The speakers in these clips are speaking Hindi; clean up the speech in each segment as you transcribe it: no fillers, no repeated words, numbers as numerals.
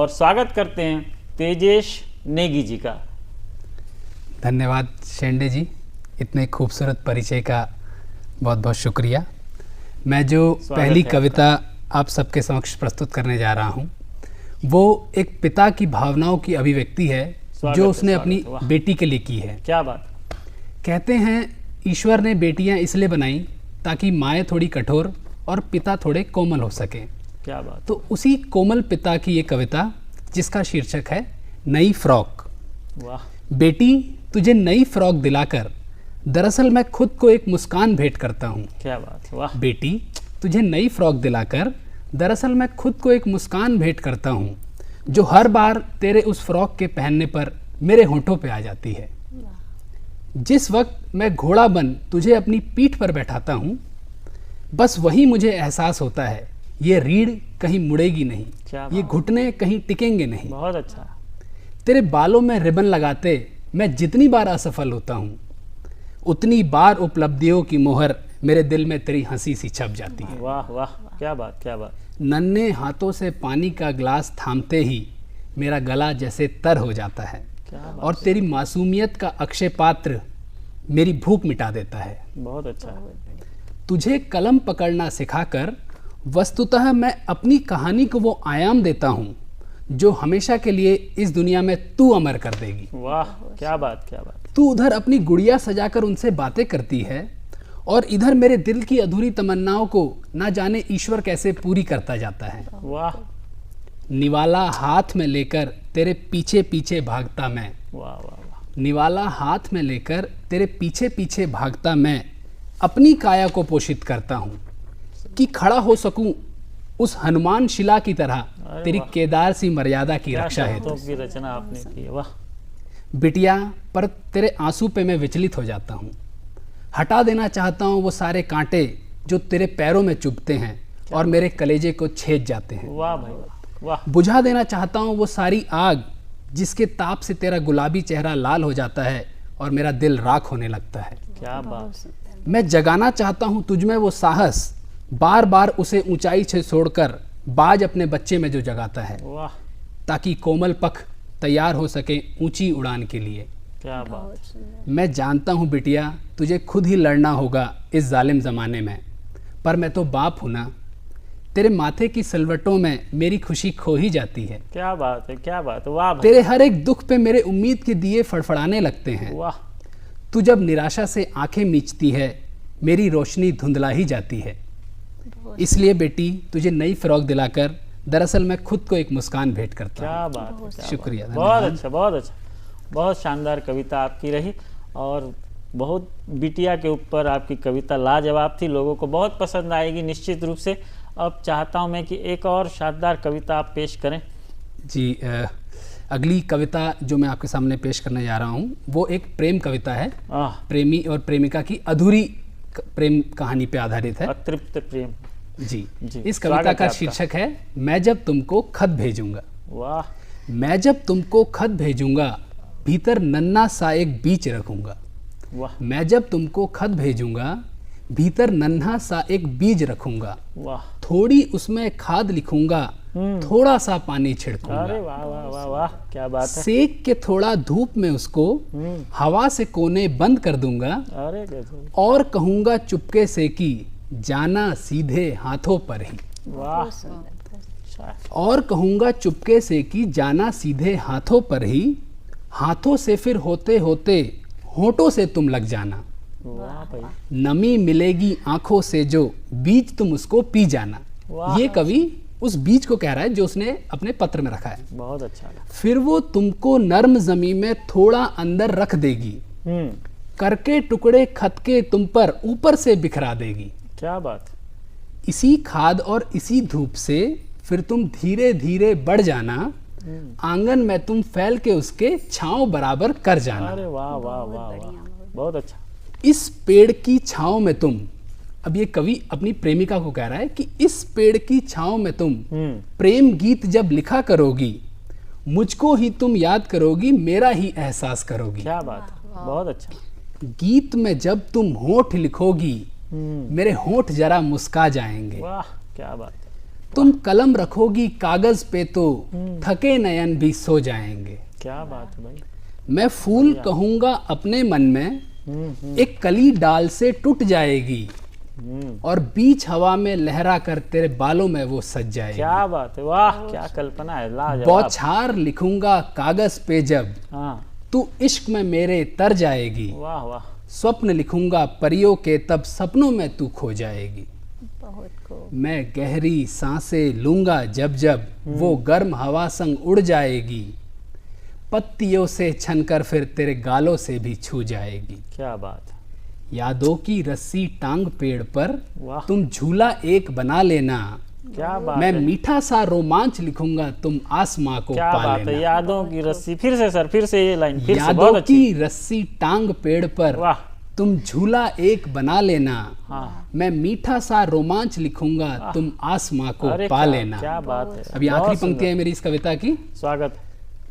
और स्वागत करते हैं तेजेश नेगी जी का। धन्यवाद शेंडे जी, इतने खूबसूरत परिचय का बहुत बहुत शुक्रिया। मैं जो पहली कविता आप सबके समक्ष प्रस्तुत करने जा रहा हूँ वो एक पिता की भावनाओं की अभिव्यक्ति है जो उसने अपनी बेटी के लिए की है। क्या बात। कहते हैं ईश्वर ने बेटियां इसलिए बनाई ताकि माएँ थोड़ी कठोर और पिता थोड़े कोमल हो सकें। क्या बात। तो उसी कोमल पिता की ये कविता जिसका शीर्षक है नई फ्रॉक। वाह। बेटी तुझे नई फ्रॉक दिलाकर दरअसल मैं खुद को एक मुस्कान भेंट करता हूँ। क्या बात। वाह। बेटी तुझे नई फ्रॉक दिलाकर दरअसल मैं खुद को एक मुस्कान भेंट करता हूँ जो हर बार तेरे उस फ्रॉक के पहनने पर मेरे होंठों पे आ जाती है। जिस वक्त मैं घोड़ा बन तुझे अपनी पीठ पर बैठाता हूँ बस वही मुझे एहसास होता है ये रीढ़ कहीं मुड़ेगी नहीं, ये घुटने कहीं टिकेंगे नहीं। बहुत अच्छा। तेरे बालों में रिबन लगाते मैं जितनी बार असफल होता हूँ उतनी बार उपलब्धियों की मोहर मेरे दिल में तेरी हंसी सी छप जाती है। वाह वाह, क्या बात क्या बात। नन्हे हाथों से पानी का ग्लास थामते ही मेरा गला जैसे तर हो जाता है और तेरी मासूमियत का अक्षय पात्र मेरी भूख मिटा देता है। बहुत अच्छा। तुझे कलम पकड़ना सिखाकर वस्तुतः मैं अपनी कहानी को वो आयाम देता हूँ जो हमेशा के लिए इस दुनिया में तू अमर कर देगी। वाह, क्या बात क्या बात। तू उधर अपनी गुड़िया सजाकर उनसे बातें करती है और इधर मेरे दिल की अधूरी तमन्नाओं को ना जाने ईश्वर कैसे पूरी करता जाता है। वाह। निवाला हाथ में लेकर तेरे पीछे पीछे भागता मैं। वाह वाह वाह। निवाला हाथ में लेकर तेरे पीछे पीछे भागता मैं अपनी काया को पोषित करता हूँ कि खड़ा हो सकूं उस हनुमान शिला की तरह तेरी केदार सी मर्यादा की रक्षा है। तो की रचना आपने की। वाह। बिटिया पर तेरे आंसू पे मैं विचलित हो जाता हूँ, हटा देना चाहता हूँ वो सारे कांटे जो तेरे पैरों में चुभते हैं और मेरे कलेजे को छेद जाते हैं। वाह भाई वाह। बुझा देना चाहता हूँ वो सारी आग जिसके ताप से तेरा गुलाबी चेहरा लाल हो जाता है और मेरा दिल राख होने लगता है। क्या बात। मैं जगाना चाहता हूँ तुझमें वो साहस बार बार उसे ऊंचाई से छोड़कर बाज अपने बच्चे में जो जगाता है। वाह। ताकि कोमल पख तैयार हो सके ऊंची उड़ान के लिए। क्या बात। मैं जानता हूँ बिटिया तुझे खुद ही लड़ना होगा इस जालिम ज़माने में, पर मैं तो बाप हूँ ना। तेरे माथे की सिलवटों में मेरी खुशी खो ही जाती है। क्या बात है क्या बात। वाह भाई। तेरे हर एक दुख पे मेरे उम्मीद के दिए फड़फड़ाने लगते हैं। वाह। तू जब निराशा से आंखें मीचती है मेरी रोशनी धुंधला ही जाती है। इसलिए बेटी तुझे नई फ्रॉक दिलाकर दरअसल मैं खुद को एक मुस्कान भेंट करता हूँ। क्या बात है। शुक्रिया। बहुत अच्छा बहुत अच्छा। बहुत शानदार कविता आपकी रही और बहुत बिटिया के ऊपर आपकी कविता लाजवाब थी, लोगों को बहुत पसंद आएगी निश्चित रूप से। अब चाहता हूं मैं कि एक और शानदार कविता आप पेश करें। जी, अगली कविता जो मैं आपके सामने पेश करने जा रहा हूँ वो एक प्रेम कविता है। प्रेमी और प्रेमिका की अधूरी प्रेम कहानी पे आधारित है। अतृप्त प्रेम। जी। इस कविता का शीर्षक है मैं जब तुमको खत भेजूंगा। वाह। मैं जब तुमको खत भेजूंगा भीतर नन्हा सा एक बीज रखूंगा। वाह। मैं जब तुमको खत भेजूंगा भीतर नन्हा सा एक बीज रखूंगा। वाह। थोड़ी उसमें खाद लिखूंगा, थोड़ा सा पानी छिड़कूंगा। अरे वाह वाह वाह वाह, क्या बात है। सेक के थोड़ा धूप में उसको हवा से कोने बंद कर दूंगा। अरे और कहूंगा चुपके से कि जाना सीधे हाथों पर ही। वाह। और कहूंगा चुपके से कि जाना सीधे हाथों पर ही, हाथों से फिर होते होते होठों से तुम लग जाना। वाह भाई। नमी मिलेगी आंखों से जो बीज तुम उसको पी जाना। ये कवि उस बीज को कह रहा है जो उसने अपने पत्र में रखा है। बहुत अच्छा। फिर वो तुमको नर्म जमीन में थोड़ा अंदर रख देगी, करके टुकड़े खत के तुम पर ऊपर से बिखरा देगी। क्या बात। इसी खाद और इसी धूप से फिर तुम धीरे धीरे बढ़ जाना, आंगन में तुम फैल के उसके छांव बराबर कर जाना। अरे वाह वाह वाह वाह, बहुत अच्छा। इस पेड़ की छांव में तुम, अब ये कवि अपनी प्रेमिका को कह रहा है कि इस पेड़ की छांव में तुम प्रेम गीत जब लिखा करोगी, मुझको ही तुम याद करोगी, मेरा ही एहसास करोगी। क्या बात, बहुत अच्छा। गीत में जब तुम होठ लिखोगी, मेरे होठ जरा मुस्का जाएंगे। वाह क्या बात। तुम कलम रखोगी कागज पे तो थके नयन भी सो जाएंगे। क्या बात है भाई। मैं फूल कहूंगा अपने मन में, एक कली डाल से टूट जाएगी और बीच हवा में लहरा कर तेरे बालों में वो सज जाएगी। क्या बात है, वाह क्या कल्पना है, लाजवाब। बौछार लिखूंगा कागज पे जब हाँ, तू इश्क में मेरे तर जाएगी। वाह वाह। स्वप्न लिखूंगा परियों के तब सपनों में तू खो जाएगी। बहुत खूब। मैं गहरी सांसें लूंगा जब जब वो गर्म हवा संग उड़ जाएगी। पत्तियों से छनकर फिर तेरे गालों से भी छू जाएगी। क्या बात है, यादों की रस्सी टांग पेड़ पर वाह। तुम झूला एक बना लेना। क्या बात मैं है, मीठा सा रोमांच लिखूंगा तुम आसमां को क्या पा बात है। लेना। यादों की रस्सी, फिर से सर, फिर से ये लाइन, फिर से, यादों बहुत अच्छी। की रस्सी टांग पेड़ पर वाह। तुम झूला एक बना लेना। हाँ, मैं मीठा सा रोमांच लिखूंगा तुम आसमां को अरे पा क्या, लेना। क्या बात है। अभी आखिरी बहुत पंक्ति सुंदर। है मेरी इस कविता की। स्वागत।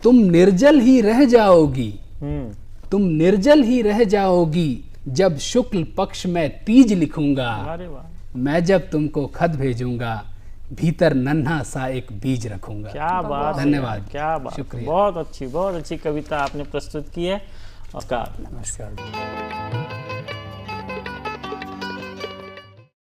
तुम निर्जल ही रह जाओगी, हम्म, तुम निर्जल ही रह जाओगी जब शुक्ल पक्ष में तीज लिखूंगा। अरे वाह, मैं जब तुमको खत भेजूंगा भीतर नन्हा सा एक बीज रखूंगा। क्या बात है, धन्यवाद। क्या बात, शुक्रिया। बहुत अच्छी कविता आपने प्रस्तुत की है। नमस्कार। नमस्कार।